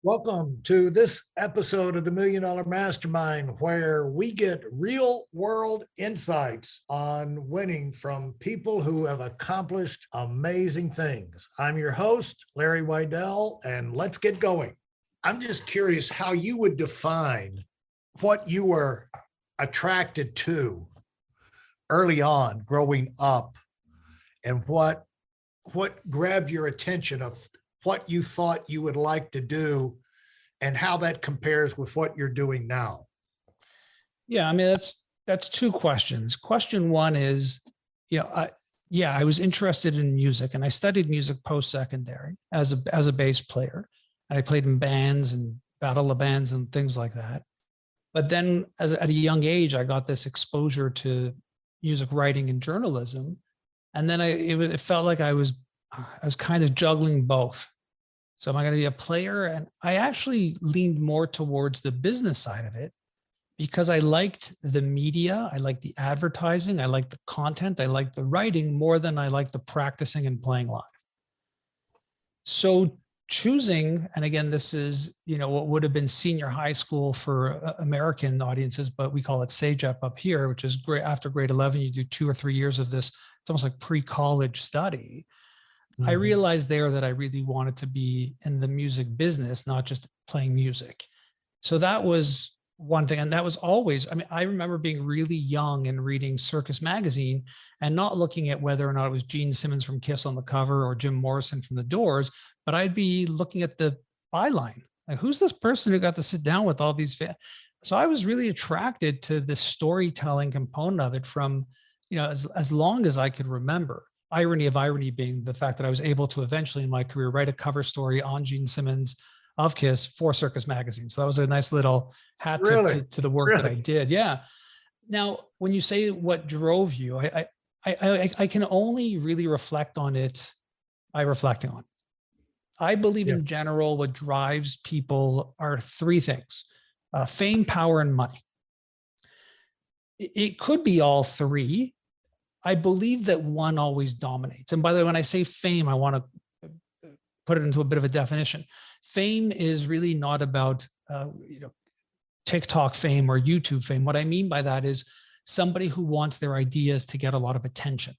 Welcome to this episode of the Million Dollar Mastermind, where we get real world insights on winning from people who have accomplished amazing things. I'm your host, Larry Weidel, and let's get going. I'm just curious how you would define what you were attracted to early on growing up, and what grabbed your attention of what you thought you would like to do and how that compares with what you're doing now. Yeah, I mean, that's two questions. Question one is, I was interested in music, and I studied music post-secondary as a bass player, and I played in bands and battle of bands and things like that. But then at a young age, I got this exposure to music writing and journalism. And then it felt like I was kind of juggling both. So am I going to be a player? And I actually leaned more towards the business side of it because I liked the media. I liked the advertising. I liked the content. I liked the writing more than I liked the practicing and playing live. So choosing, and again, this is, what would have been senior high school for American audiences, but we call it SAGEP up here, which is great. After grade 11, you do 2 or 3 years of this. It's almost like pre-college study. I realized there that I really wanted to be in the music business, not just playing music. So that was one thing. And that was always, I remember being really young and reading Circus Magazine and not looking at whether or not it was Gene Simmons from Kiss on the cover or Jim Morrison from the Doors, but I'd be looking at the byline. Like, who's this person who got to sit down with all these fans? So I was really attracted to the storytelling component of it from, as long as I could remember. Irony of irony being the fact that I was able to eventually in my career write a cover story on Gene Simmons of Kiss for Circus Magazine. So that was a nice little hat tip to the work that I did. Yeah. Now, when you say what drove you, I can only really reflect on it by reflecting on it. I believe in general, what drives people are 3 things: fame, power, and money. It could be all 3. I believe that one always dominates. And by the way, when I say fame, I want to put it into a bit of a definition. Fame is really not about, TikTok fame or YouTube fame. What I mean by that is somebody who wants their ideas to get a lot of attention.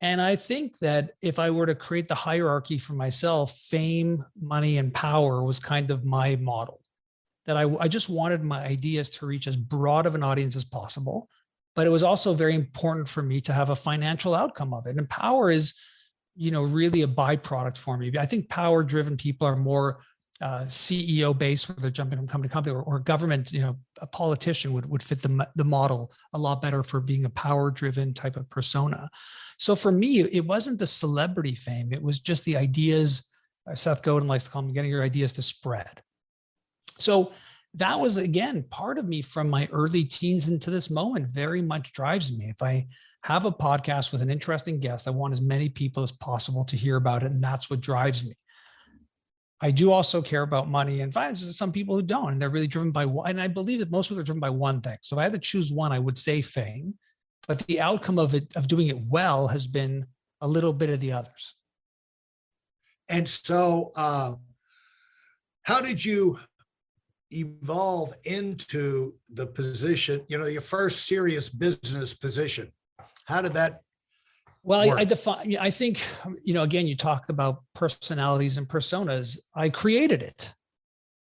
And I think that if I were to create the hierarchy for myself, fame, money, and power was kind of my model. That I just wanted my ideas to reach as broad of an audience as possible. But it was also very important for me to have a financial outcome of it. And power is, really a byproduct for me. I think power-driven people are more CEO-based, where they're jumping from company to company, or government. A politician would fit the model a lot better for being a power-driven type of persona. So for me, it wasn't the celebrity fame. It was just the ideas. Seth Godin likes to call them getting your ideas to spread. So that was, again, part of me from my early teens into this moment very much drives me. If I have a podcast with an interesting guest, I want as many people as possible to hear about it. And that's what drives me. I do also care about money and finance. There's some people who don't, and they're really driven by one. And I believe that most people are driven by one thing. So if I had to choose one, I would say fame, but the outcome of doing it well has been a little bit of the others. And so how did you evolve into the position, your first serious business position? How did that work? I think, again, you talked about personalities and personas. I created it.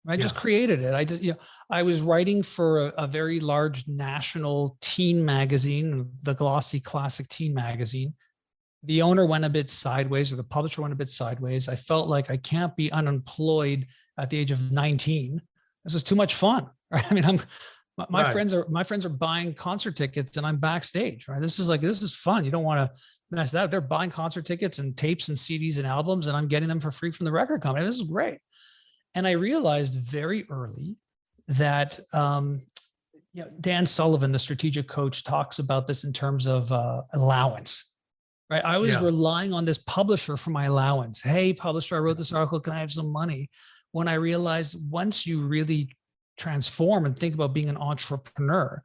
I just created it. I was writing for a very large national teen magazine, the glossy classic teen magazine. The owner went a bit sideways, or the publisher went a bit sideways. I felt like I can't be unemployed at the age of 19. This is too much fun. Right? I mean, my friends are buying concert tickets and I'm backstage. Right? This is fun. You don't want to mess that up. They're buying concert tickets and tapes and CDs and albums, and I'm getting them for free from the record company. This is great. And I realized very early that Dan Sullivan, the strategic coach, talks about this in terms of allowance. Right? I was relying on this publisher for my allowance. Hey, publisher, I wrote this article. Can I have some money? When I realized once you really transform and think about being an entrepreneur,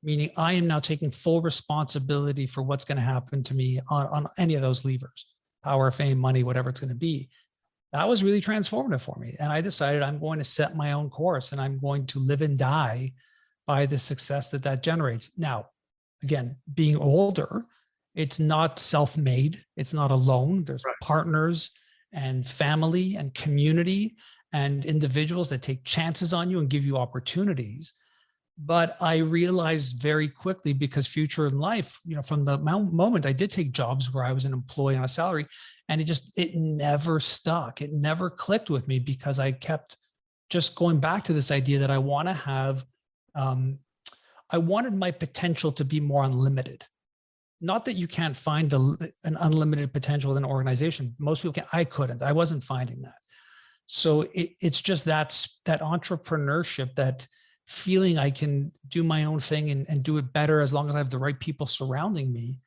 meaning I am now taking full responsibility for what's going to happen to me on any of those levers, power, fame, money, whatever it's going to be. that was really transformative for me. And I decided I'm going to set my own course and I'm going to live and die by the success that that generates. Now, again, being older, it's not self-made. It's not alone. There's Right. partners and family and community and individuals that take chances on you and give you opportunities. But I realized very quickly, because future in life, from the moment I did take jobs where I was an employee on a salary, and it never stuck. It never clicked with me, because I kept just going back to this idea that I want to have, I wanted my potential to be more unlimited. Not that you can't find an unlimited potential within an organization. Most people can. I couldn't. I wasn't finding that. So it's just that entrepreneurship, that feeling I can do my own thing and do it better as long as I have the right people surrounding me.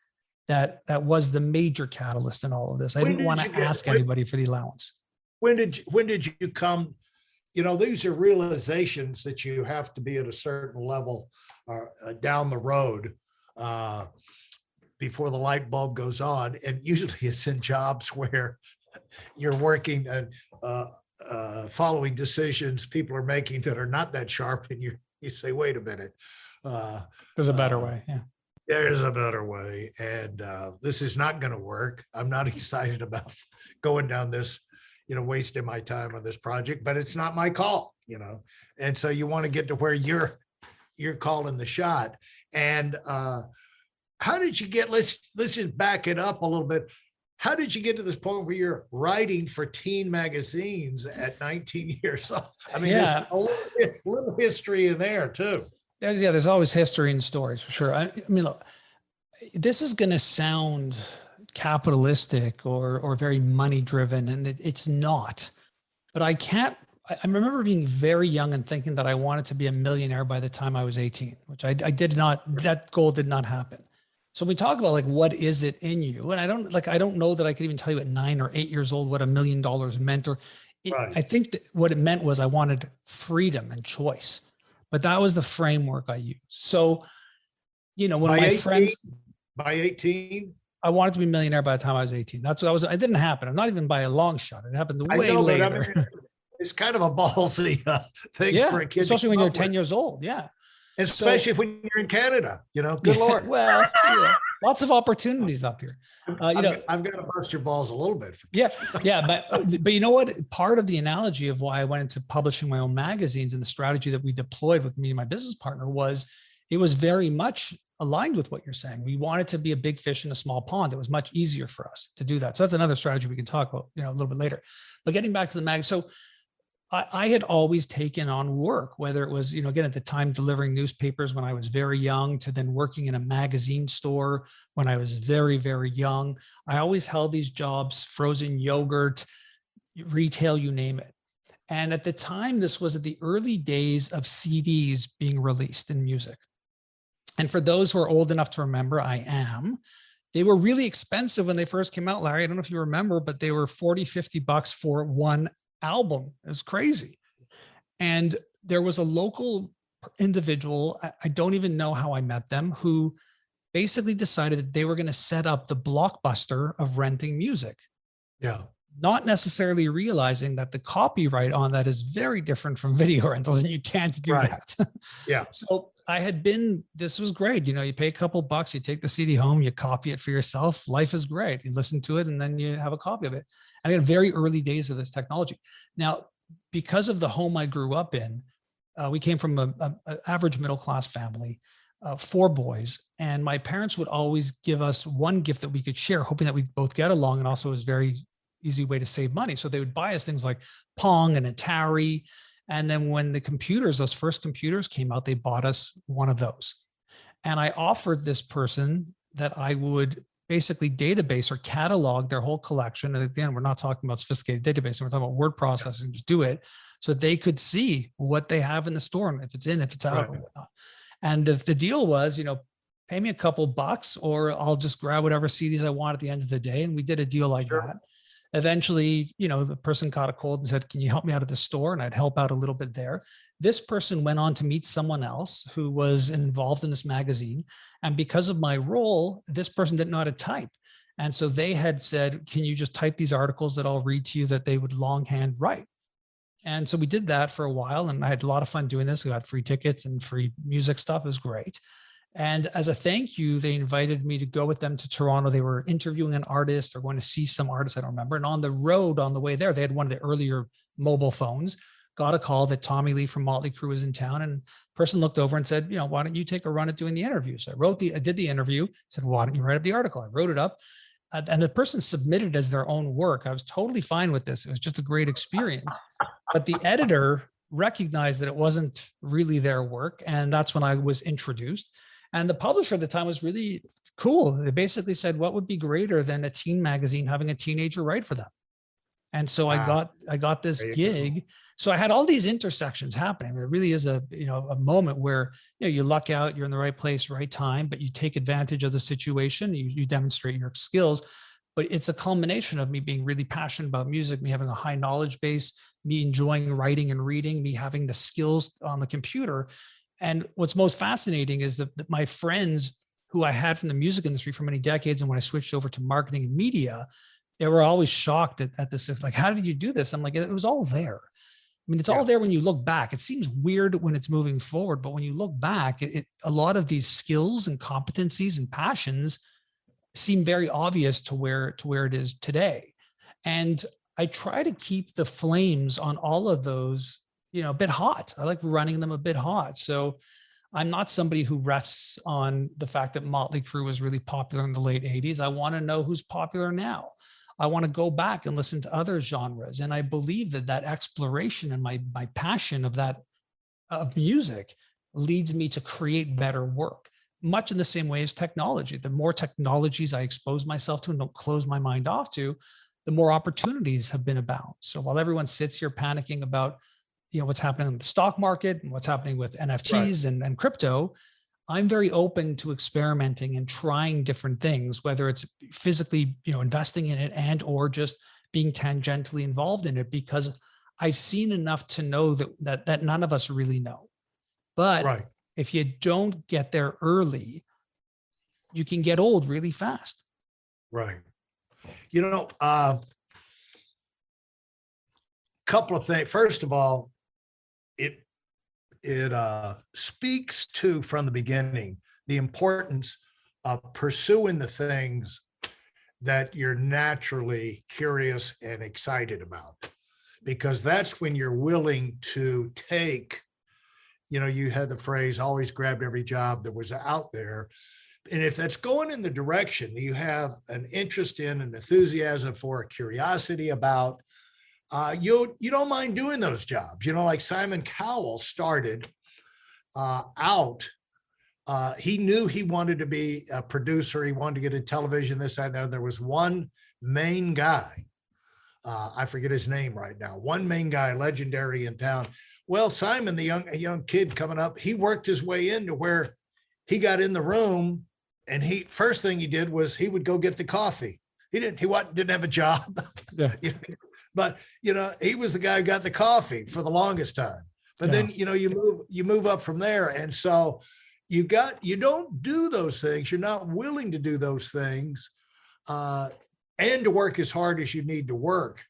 That was the major catalyst in all of this. I didn't want to ask anybody for the allowance. When did you come? These are realizations that you have to be at a certain level down the road before the light bulb goes on. And usually it's in jobs where you're working and following decisions people are making that are not that sharp, and you say, wait a minute, there's a better way. Yeah, there's a better way, and this is not going to work. I'm not excited about going down this, wasting my time on this project, but it's not my call, and so you want to get to where you're calling the shot. And how did you get, let's just back it up a little bit. How did you get to this point where you're writing for teen magazines at 19 years old? I mean, yeah. There's a little history in there too. There's always history and stories, for sure. I mean, look, this is going to sound capitalistic or very money driven, and it's not. But I remember being very young and thinking that I wanted to be a millionaire by the time I was 18, which I did not. That goal did not happen. So we talk about, like, what is it in you? And I don't know that I could even tell you at 9 or 8 years old what $1 million meant. Right. I think that what it meant was I wanted freedom and choice, but that was the framework I used. So, when my friends, by 18, I wanted to be a millionaire by the time I was 18. That's what I was. It didn't happen. I'm not even by a long shot. It happened way later. It's kind of a ballsy thing for a kid, especially when you're 10 years old. Yeah. Especially when you're in Canada, good Lord. Well, lots of opportunities up here. I've got to bust your balls a little bit. Yeah. But you know what? Part of the analogy of why I went into publishing my own magazines and the strategy that we deployed with me and my business partner was, it was very much aligned with what you're saying. We wanted to be a big fish in a small pond. It was much easier for us to do that. So that's another strategy we can talk about, a little bit later. But getting back to the mag, so I had always taken on work, whether it was, again, at the time, delivering newspapers when I was very young, to then working in a magazine store when I was very, very young. I always held these jobs, frozen yogurt, retail, you name it. And at the time, this was at the early days of CDs being released in music. And for those who are old enough to remember, I am, they were really expensive when they first came out, Larry. I don't know if you remember, but they were $40-$50 for one album. It was crazy. And there was a local individual, I don't even know how I met them, who basically decided that they were going to set up the Blockbuster of renting music. Yeah. Not necessarily realizing that the copyright on that is very different from video rentals, and you can't do that. Yeah. So this was great. You pay a couple bucks, you take the CD home, you copy it for yourself. Life is great. You listen to it and then you have a copy of it. And in very early days of this technology. Now, because of the home I grew up in, we came from an average middle-class family, 4 boys, and my parents would always give us one gift that we could share, hoping that we'd both get along, and also it was very easy way to save money. So they would buy us things like Pong and Atari. And then when those first computers came out, they bought us one of those. And I offered this person that I would basically database or catalog their whole collection. And again, we're not talking about sophisticated database. We're talking about word processing, just do it, so they could see what they have in the store, and if it's in, if it's out, or whatnot. And if the deal was, pay me a couple bucks, or I'll just grab whatever CDs I want at the end of the day. And we did a deal like that. Eventually, the person caught a cold and said, can you help me out at the store? And I'd help out a little bit there. This person went on to meet someone else who was involved in this magazine. And because of my role, this person didn't know how to type. And so they had said, can you just type these articles that I'll read to you that they would longhand write? And so we did that for a while, and I had a lot of fun doing this. We got free tickets and free music stuff. It was great. And as a thank you, they invited me to go with them to Toronto. They were interviewing an artist or going to see some artist, I don't remember. And on the road, on the way there, they had one of the earlier mobile phones, got a call that Tommy Lee from Motley Crue was in town. And person looked over and said, why don't you take a run at doing the interview? So I did the interview, said, well, why don't you write up the article? I wrote it up. And the person submitted as their own work. I was totally fine with this. It was just a great experience. But the editor recognized that it wasn't really their work. And that's when I was introduced. And the publisher at the time was really cool. They basically said, what would be greater than a teen magazine having a teenager write for them? And so wow. I got this gig. So I had all these intersections happening. It really is a moment where, you luck out, you're in the right place, right time, but you take advantage of the situation, you demonstrate your skills. But it's a culmination of me being really passionate about music, me having a high knowledge base, me enjoying writing and reading, me having the skills on the computer. And what's most fascinating is that my friends who I had from the music industry for many decades, and when I switched over to marketing and media, they were always shocked at this. Like, how did you do this? I'm like, it was all there. I mean, it's all there when you look back. It seems weird when it's moving forward, but when you look back, a lot of these skills and competencies and passions seem very obvious to where it is today. And I try to keep the flames on all of those, a bit hot. I like running them a bit hot. So I'm not somebody who rests on the fact that Motley Crue was really popular in the late 80s. I want to know who's popular now. I want to go back and listen to other genres. And I believe that exploration and my passion of music leads me to create better work, much in the same way as technology. The more technologies I expose myself to and don't close my mind off to, the more opportunities have been about. So while everyone sits here panicking about, what's happening in the stock market and what's happening with NFTs and crypto, I'm very open to experimenting and trying different things, whether it's physically, investing in it and or just being tangentially involved in it, because I've seen enough to know that none of us really know. But if you don't get there early, you can get old really fast. Right. Couple of things. First of all, it speaks to, from the beginning, the importance of pursuing the things that you're naturally curious and excited about, because that's when you're willing to take, you had the phrase, always grabbed every job that was out there. And if that's going in the direction you have an interest in, an enthusiasm for, a curiosity about, you don't mind doing those jobs. Like Simon Cowell started out. He knew he wanted to be a producer. He wanted to get into television, this, that, and that. There was one main guy. I forget his name right now. One main guy, legendary in town. Well, Simon, the young kid coming up, he worked his way into where he got in the room, and first thing he did was he would go get the coffee. He didn't have a job. Yeah. But, he was the guy who got the coffee for the longest time. But then, you move up from there. And so you don't do those things. You're not willing to do those things and to work as hard as you need to work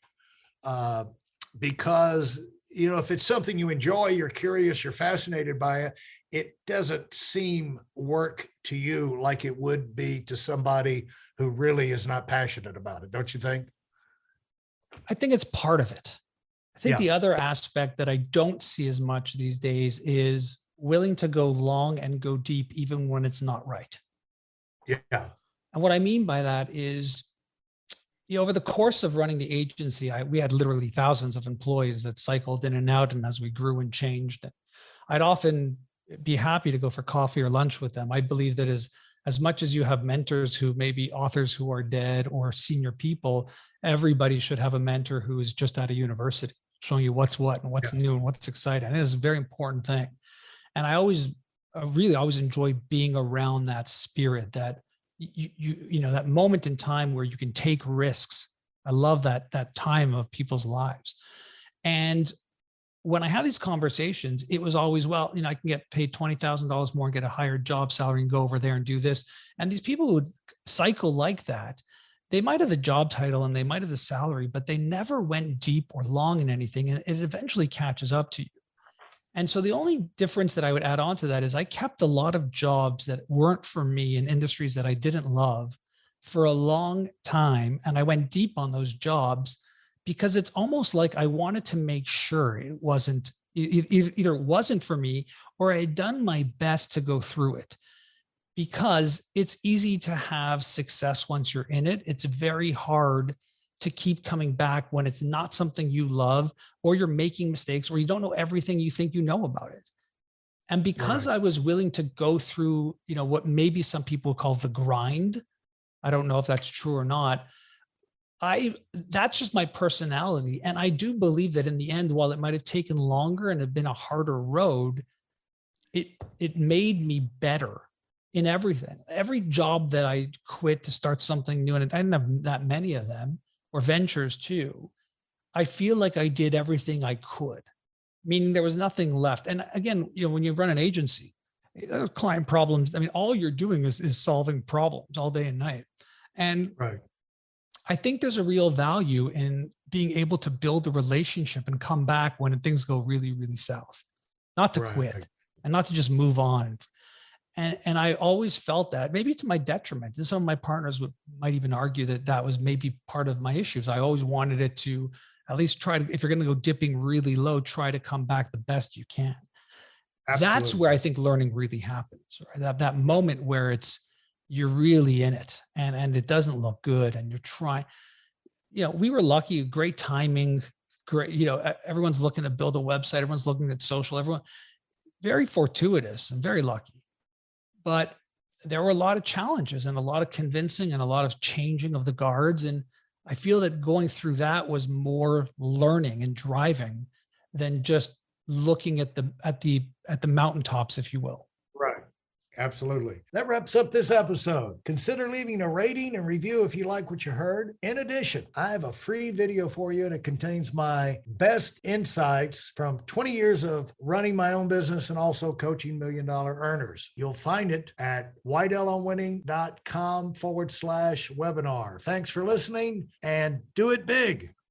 because, if it's something you enjoy, you're curious, you're fascinated by it, it doesn't seem work to you like it would be to somebody who really is not passionate about it. Don't you think? I think it's part of it. I think the other aspect that I don't see as much these days is willing to go long and go deep, even when it's not right. Yeah. And what I mean by that is, over the course of running the agency, we had literally thousands of employees that cycled in and out. And as we grew and changed, I'd often be happy to go for coffee or lunch with them. I believe that as much as you have mentors who may be authors who are dead or senior people, everybody should have a mentor who is just out of university, showing you what's what and what's new and what's exciting. I think it's a very important thing. And I really always enjoy being around that spirit, that that moment in time where you can take risks. I love that time of people's lives. And when I have these conversations, it was always, I can get paid $20,000 more and get a higher job salary and go over there and do this. And these people who would cycle like that, they might have the job title and they might have the salary, but they never went deep or long in anything. And it eventually catches up to you. And so the only difference that I would add on to that is I kept a lot of jobs that weren't for me in industries that I didn't love for a long time. And I went deep on those jobs because it's almost like I wanted to make sure it wasn't either it wasn't for me or I had done my best to go through it, because it's easy to have success once you're in it. It's very hard to keep coming back when it's not something you love, or you're making mistakes, or you don't know everything you think you know about it. And because Right. I was willing to go through, what maybe some people call the grind, I don't know if that's true or not. That's just my personality. And I do believe that in the end, while it might have taken longer and have been a harder road, it made me better in everything. Every job that I quit to start something new, and I didn't have that many of them, or ventures too, I feel like I did everything I could, meaning there was nothing left. And again, when you run an agency, client problems, I mean, all you're doing is solving problems all day and night. And Right. I think there's a real value in being able to build a relationship and come back when things go really, really south, not to Right. quit and not to just move on. And I always felt that, maybe to my detriment. And some of my partners might even argue that that was maybe part of my issues. I always wanted it to at least try to, if you're going to go dipping really low, try to come back the best you can. That's where Absolutely. I think learning really happens, right? That moment where you're really in it, and it doesn't look good and you're trying. We were lucky, great timing, great, everyone's looking to build a website, everyone's looking at social, everyone, very fortuitous and very lucky. But there were a lot of challenges and a lot of convincing and a lot of changing of the guards. And I feel that going through that was more learning and driving than just looking at the mountaintops, if you will. Right. Absolutely. That wraps up this episode. Consider leaving a rating and review if you like what you heard. In addition, I have a free video for you, and it contains my best insights from 20 years of running my own business and also coaching million-dollar earners. You'll find it at whiteelonwinning.com/webinar. Thanks for listening, and do it big.